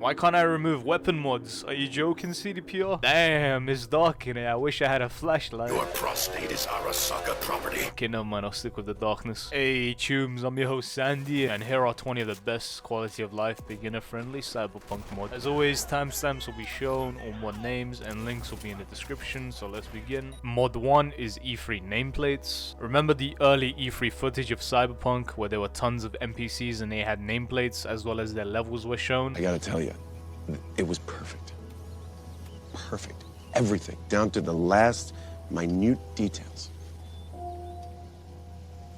Why can't I remove weapon mods? Are you joking, CDPR? Damn, it's dark in here. I wish I had a flashlight. Your prostate is Arasaka property. Okay, never mind. I'll stick with the darkness. Hey, Tubes. I'm your host, Sandy. And here are 20 of the best quality of life, beginner-friendly Cyberpunk mods. As always, timestamps will be shown, all mod names and links will be in the description. So let's begin. Mod 1 is E3 nameplates. Remember the early E3 footage of Cyberpunk where there were tons of NPCs and they had nameplates as well as their levels were shown? I gotta tell you, it was perfect. Perfect. Everything, down to the last minute details.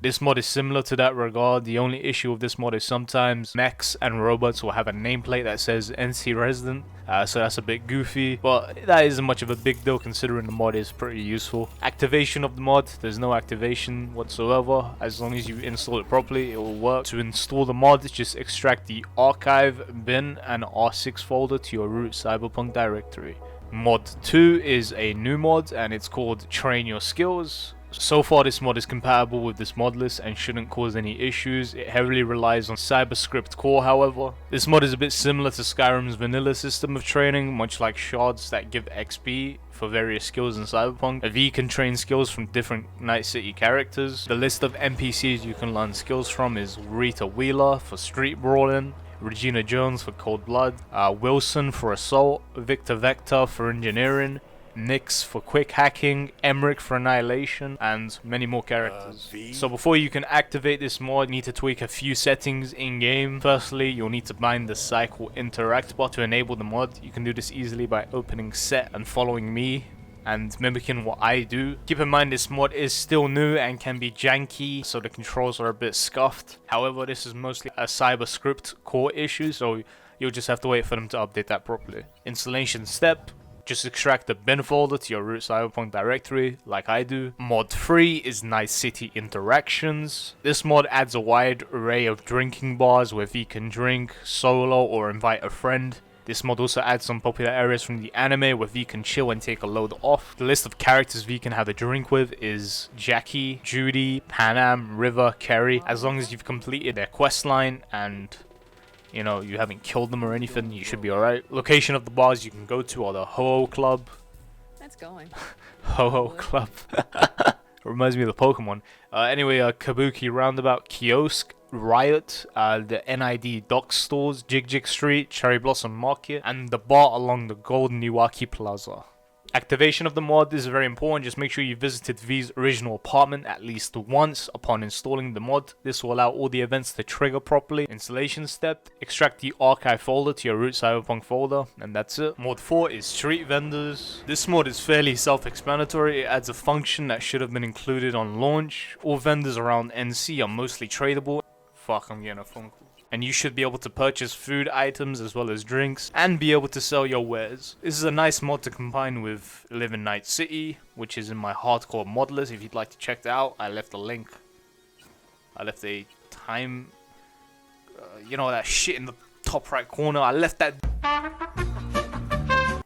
This mod is similar to that regard. The only issue with this mod is sometimes mechs and robots will have a nameplate that says NC Resident, so that's a bit goofy, but that isn't much of a big deal considering the mod is pretty useful. Activation of the mod, there's no activation whatsoever. As long as you install it properly, it will work. To install the mod, just extract the archive bin and R6 folder to your root Cyberpunk directory. Mod 2 is a new mod and it's called Train Your Skills. So far this mod is compatible with this mod list and shouldn't cause any issues. It heavily relies on Cyberscript core however. This mod is a bit similar to Skyrim's vanilla system of training, much like shards that give XP for various skills in Cyberpunk. A V can train skills from different Night City characters. The list of NPCs you can learn skills from is Rita Wheeler for street brawling, Regina Jones for cold blood, Wilson for assault, Victor Vector for engineering, Nyx for quick hacking, Emmerich for annihilation, and many more characters. So before you can activate this mod, you need to tweak a few settings in game. Firstly, you'll need to bind the cycle interact bar to enable the mod. You can do this easily by opening set and following me and mimicking what I do. Keep in mind this mod is still new and can be janky, so the controls are a bit scuffed. However, this is mostly a Cyberscript core issue, so you'll just have to wait for them to update that properly. Installation step. Just extract the bin folder to your root Cyberpunk directory, like I do. Mod 3 is Night City Interactions. This mod adds a wide array of drinking bars where V can drink, solo, or invite a friend. This mod also adds some popular areas from the anime where V can chill and take a load off. The list of characters V can have a drink with is Jackie, Judy, Panam, River, Kerry. As long as you've completed their questline and you know, you haven't killed them or anything, you should be alright. Location of the bars you can go to are the Ho-Oh Club. That's going. Ho-Oh Club. Reminds me of the Pokemon. Anyway, Kabuki Roundabout, Kiosk, Riot, the NID Dock Stores, Jig Jig Street, Cherry Blossom Market, and the bar along the Golden Iwaki Plaza. Activation of the mod is very important. Just make sure you visited V's original apartment at least once upon installing the mod. This will allow all the events to trigger properly. Installation step, extract the archive folder to your root Cyberpunk folder, and that's it. Mod 4 is street vendors. This mod is fairly self-explanatory. It adds a function that should have been included on launch. All vendors around NC are mostly tradable. Fuck, I'm getting a phone call. And you should be able to purchase food items as well as drinks and be able to sell your wares. This is a nice mod to combine with Live in Night City, which is in my hardcore mod list. If you'd like to check that out, I left a link. I left a time, you know, that shit in the top right corner. I left that.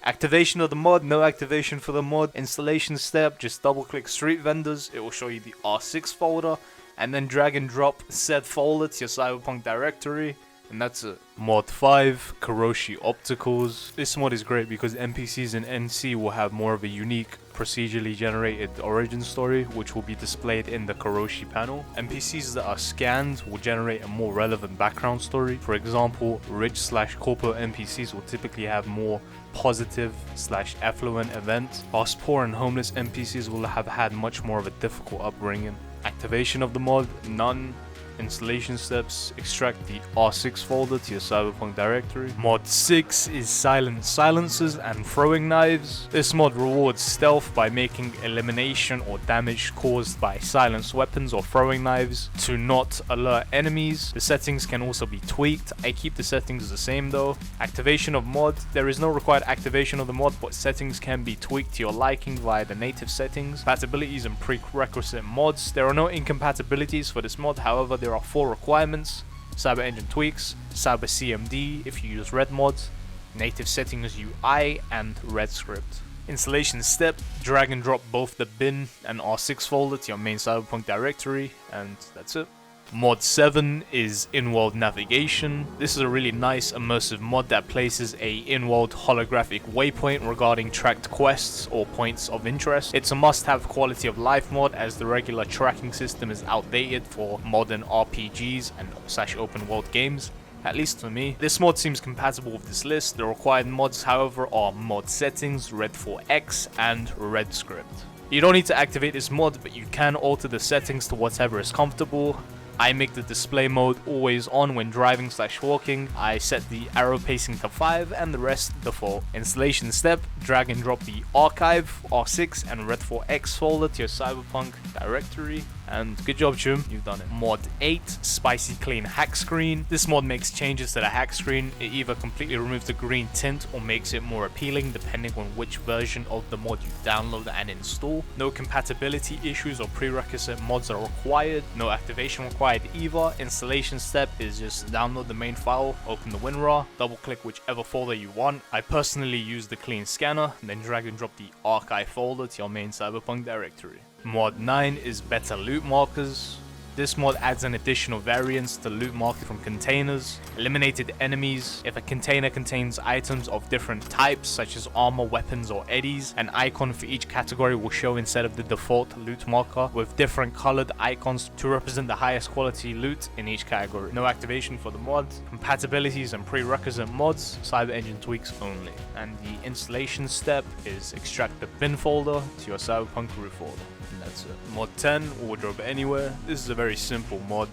Activation of the mod, no activation for the mod. Installation step, just double click street vendors. It will show you the R6 folder. And then drag and drop said folder to your Cyberpunk directory, and that's it. Mod 5, Kiroshi Opticals. This mod is great because NPCs in NC will have more of a unique, procedurally generated origin story, which will be displayed in the Kiroshi panel. NPCs that are scanned will generate a more relevant background story. For example, rich/corporate NPCs will typically have more positive/affluent events, whilst poor and homeless NPCs will have had much more of a difficult upbringing. Activation of the mod, none. Installation steps, extract the R6 folder to your Cyberpunk directory. Mod 6 is Silent Silencers and Throwing Knives. This mod rewards stealth by making elimination or damage caused by silenced weapons or throwing knives to not alert enemies. The settings can also be tweaked. I keep the settings the same though. Activation of mod, there is no required activation of the mod, but settings can be tweaked to your liking via the native settings. Compatibilities and prerequisite mods. There are no incompatibilities for this mod, however there are 4 requirements: Cyber Engine tweaks, Cyber CMD if you use red mods, native settings UI, and red script. Installation step, drag and drop both the bin and R6 folder to your main Cyberpunk directory, and that's it. Mod 7 is in-world navigation. This is a really nice immersive mod that places a in-world holographic waypoint regarding tracked quests or points of interest. It's a must-have quality of life mod as the regular tracking system is outdated for modern RPGs and /open world games. At least for me. This mod seems compatible with this list. The required mods, however, are mod settings, red 4x, and red script. You don't need to activate this mod, but you can alter the settings to whatever is comfortable. I make the display mode always on when driving / walking. I set the arrow pacing to 5 and the rest default. Installation step, drag and drop the archive, R6 and red 4x folder to your Cyberpunk directory. And good job, Chum, you've done it. Mod 8, Spicy Clean Hackscreen. This mod makes changes to the Hackscreen. It either completely removes the green tint or makes it more appealing depending on which version of the mod you download and install. No compatibility issues or prerequisite mods are required. No activation required either. Installation step is just download the main file, open the WinRAR, double click whichever folder you want. I personally use the clean scanner, and then drag and drop the archive folder to your main Cyberpunk directory. Mod 9 is better loot markers. This mod adds an additional variance to loot marker from containers, eliminated enemies. If a container contains items of different types such as armor, weapons or eddies, an icon for each category will show instead of the default loot marker with different colored icons to represent the highest quality loot in each category. No activation for the mod. Compatibilities and prerequisite mods, Cyber Engine tweaks only. And the installation step is extract the bin folder to your Cyberpunk root folder. And that's it. Mod 10, Wardrobe Anywhere. This is a very simple mod.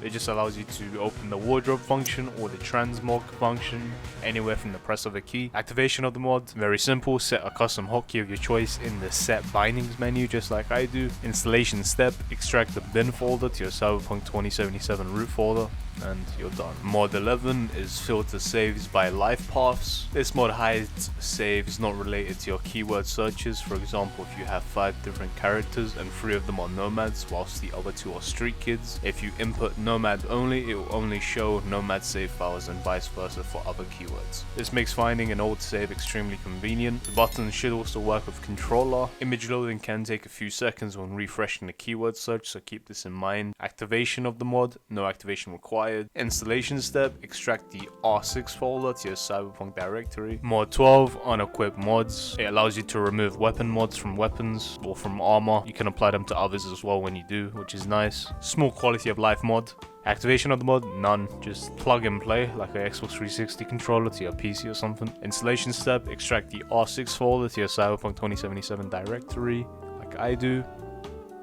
It just allows you to open the wardrobe function or the transmog function anywhere from the press of a key. Activation of the mod, very simple. Set a custom hotkey of your choice in the set bindings menu just like I do. Installation step, extract the bin folder to your Cyberpunk 2077 root folder, and you're done. Mod 11 is filter saves by Lifepaths. This mod hides saves not related to your keyword searches. For example, if you have 5 different characters and 3 of them are nomads whilst the other 2 are street kids, if you input nomad only, it will only show nomad save files and vice versa for other keywords. This makes finding an old save extremely convenient. The buttons should also work with controller. Image loading can take a few seconds when refreshing the keyword search, so keep this in mind. Activation of the mod, no activation required. Installation step, extract the R6 folder to your Cyberpunk directory. Mod 12, Unequip Mods. It allows you to remove weapon mods from weapons or from armor. You can apply them to others as well when you do, which is nice. Small quality of life mod. Activation of the mod, none. Just plug and play like an Xbox 360 controller to your PC or something. Installation step, extract the R6 folder to your Cyberpunk 2077 directory like I do.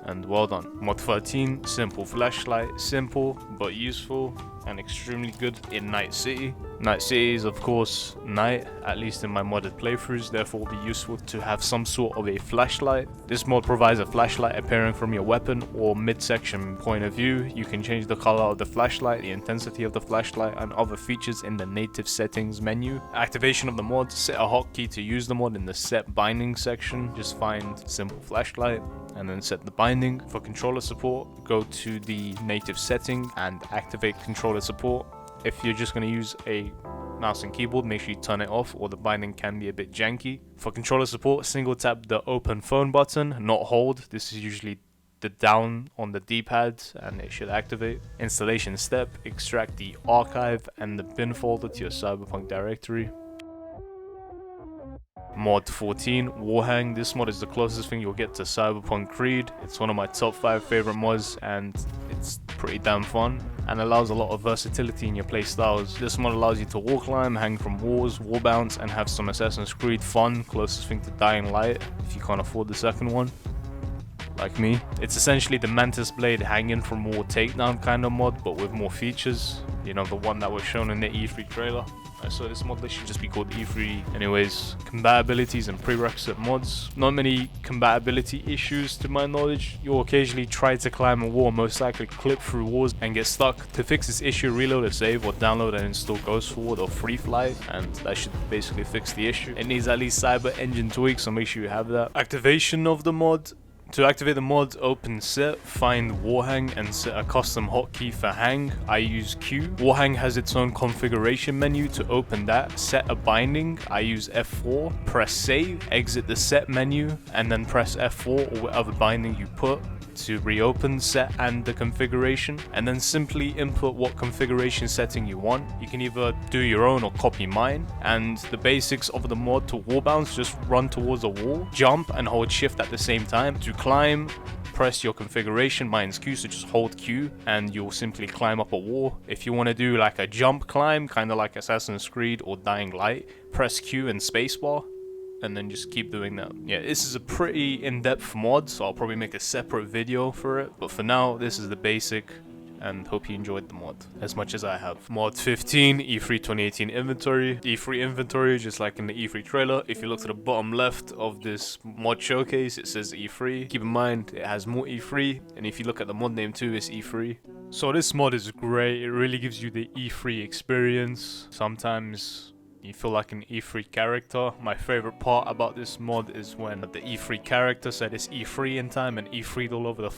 And well done. Mod 13, simple flashlight, simple but useful and extremely good in Night City. Night City is of course night, at least in my modded playthroughs, therefore will be useful to have some sort of a flashlight. This mod provides a flashlight appearing from your weapon or midsection point of view. You can change the color of the flashlight, the intensity of the flashlight, and other features in the native settings menu. Activation of the mod, set a hotkey to use the mod in the set binding section. Just find simple flashlight and then set the binding. For controller support, go to the native setting and activate controller support. If you're just going to use a mouse and keyboard, make sure you turn it off or the binding can be a bit janky. For controller support, single tap the open phone button, not hold. This is usually the down on the D-pad and it should activate. Installation step, extract the archive and the bin folder to your Cyberpunk directory. Mod 14, Warhang. This mod is the closest thing you'll get to Cyberpunk Creed. It's one of my top 5 favorite mods and it's pretty damn fun and allows a lot of versatility in your playstyles. This mod allows you to wall climb, hang from walls, wall bounce, and have some Assassin's Creed fun, closest thing to Dying Light if you can't afford the second one, like me. It's essentially the Mantis Blade hanging from wall takedown kind of mod, but with more features. You know, the one that was shown in the E3 trailer. So this mod list should just be called E3. Anyways, compatibilities and prerequisite mods. Not many compatibility issues to my knowledge. You'll occasionally try to climb a wall, most likely clip through walls and get stuck. To fix this issue, reload a save or download and install Ghost Sword or Free Fly, and that should basically fix the issue. It needs at least Cyber Engine tweaks, so make sure you have that. Activation of the mod. To activate the mod, open set, find Warhang and set a custom hotkey for hang. I use Q. Warhang has its own configuration menu. To open that, set a binding. I use F4, press save, exit the set menu, and then press F4 or whatever binding you put to reopen set and the configuration, and then simply input what configuration setting you want. You can either do your own or copy mine, and the basics of the mod: to wall bounce, just run towards a wall, jump and hold shift at the same time. To climb, press your configuration, mine's Q, so just hold Q and you'll simply climb up a wall. If you want to do like a jump climb, kind of like Assassin's Creed or Dying Light, press Q and spacebar, and then just keep doing that. Yeah, this is a pretty in-depth mod, so I'll probably make a separate video for it, but for now this is the basic, and hope you enjoyed the mod as much as I have. Mod 15, E3 2018 inventory. E3 inventory, just like in the E3 trailer. If you look to the bottom left of this mod showcase, it says E3. Keep in mind it has more E3, and if you look at the mod name too, it's E3. So this mod is great. It really gives you the E3 experience. Sometimes you feel like an E3 character. My favorite part about this mod is when the E3 character said it's E3 in time and E3'd all over the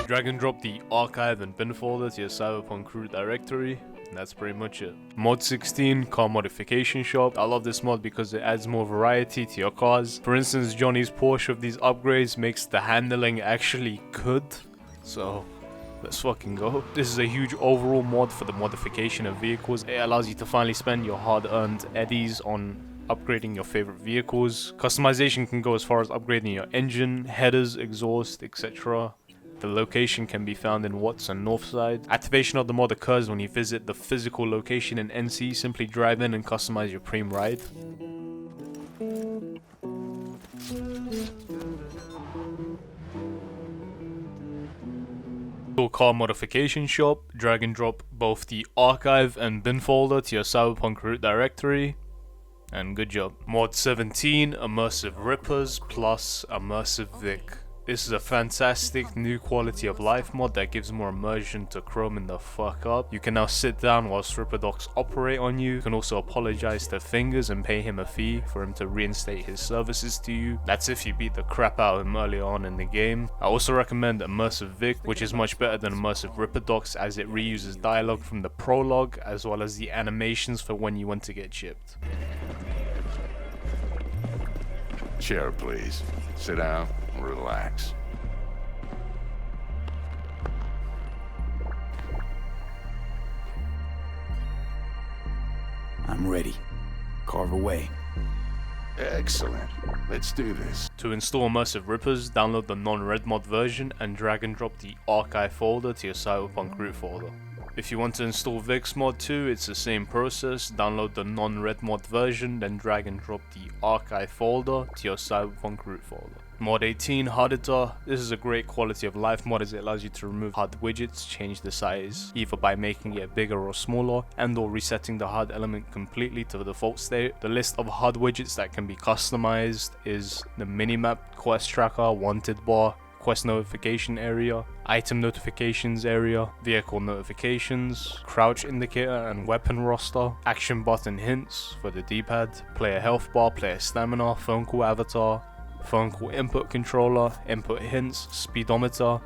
drag and drop the archive and bin folder to your Cyberpunk root directory. And that's pretty much it. Mod 16, car modification shop. I love this mod because it adds more variety to your cars. For instance, Johnny's Porsche of these upgrades makes the handling actually good. So let's fucking go. This is a huge overall mod for the modification of vehicles. It allows you to finally spend your hard-earned eddies on upgrading your favorite vehicles. Customization can go as far as upgrading your engine, headers, exhaust, etc. The location can be found in Watson Northside. Activation of the mod occurs when you visit the physical location in NC. Simply drive in and customize your preem ride. Car modification shop. Drag and drop both the archive and bin folder to your Cyberpunk root directory, and good job. Mod 17, immersive rippers plus immersive Vic. This is a fantastic new quality of life mod that gives more immersion to chroming the fuck up. You can now sit down whilst Ripper Docs operate on you. You can also apologize to Fingers and pay him a fee for him to reinstate his services to you. That's if you beat the crap out of him earlier on in the game. I also recommend Immersive Vic, which is much better than Immersive Ripper Docs as it reuses dialogue from the prologue as well as the animations for when you want to get chipped. Chair, please. Sit down. Relax. I'm ready. Carve away. Excellent. Let's do this. To install Immersive Rippers, download the non-red mod version and drag and drop the archive folder to your Cyberpunk root folder. If you want to install Vix mod too, it's the same process. Download the non-red mod version, then drag and drop the archive folder to your Cyberpunk root folder. Mod 18, HUDITOR. This is a great quality of life mod as it allows you to remove HUD widgets, change the size, either by making it bigger or smaller, and or resetting the HUD element completely to the default state. The list of HUD widgets that can be customized is the minimap, quest tracker, wanted bar, quest notification area, item notifications area, vehicle notifications, crouch indicator and weapon roster, action button hints for the D-pad, player health bar, player stamina, phone call avatar, phone call input controller, input hints, speedometer,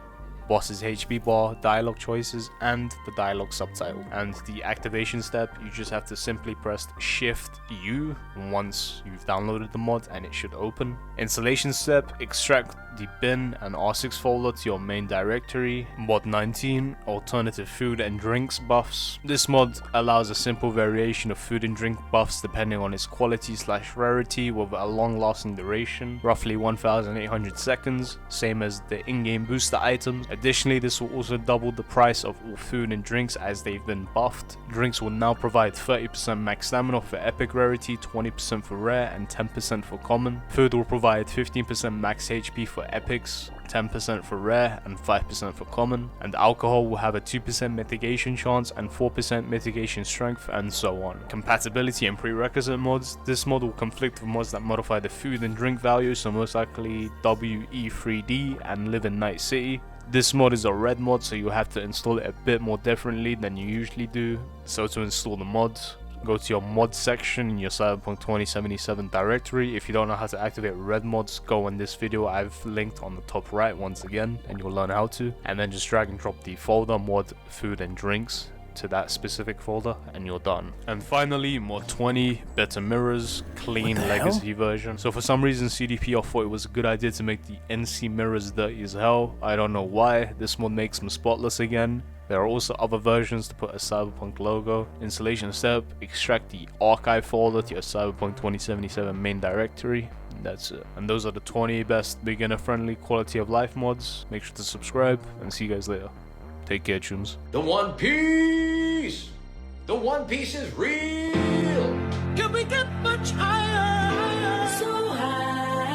boss's HP bar, dialogue choices, and the dialogue subtitle. And the activation step, you just have to simply press Shift U once you've downloaded the mod and it should open. Installation step, extract the bin and R6 folder to your main directory. Mod 19, alternative food and drinks buffs. This mod allows a simple variation of food and drink buffs depending on its quality / rarity with a long lasting duration, roughly 1800 seconds, same as the in-game booster items. Additionally, this will also double the price of all food and drinks as they've been buffed. Drinks will now provide 30% max stamina for epic rarity, 20% for rare, and 10% for common. Food will provide 15% max HP for epics, 10% for rare, and 5% for common. And alcohol will have a 2% mitigation chance and 4% mitigation strength, and so on. Compatibility and prerequisite mods. This mod will conflict with mods that modify the food and drink values, so most likely WE3D and Live in Night City. This mod is a red mod, so you'll have to install it a bit more differently than you usually do. So to install the mods, go to your mod section in your Cyberpunk 2077 directory. If you don't know how to activate red mods, go on this video I've linked on the top right once again, and you'll learn how to. And then just drag and drop the folder mod food and drinks. to that specific folder and you're done. And finally, mod 20, better mirrors, clean legacy version. So for some reason CDPR thought it was a good idea to make the NC mirrors dirty as hell. I don't know why. This mod makes them spotless again. There are also other versions to put a Cyberpunk logo. Installation step, extract the archive folder to your Cyberpunk 2077 main directory. And that's it. And those are the 20 best beginner friendly quality of life mods. Make sure to subscribe and see you guys later. Take care, chums. The One Piece! The One Piece is real! Can we get much higher?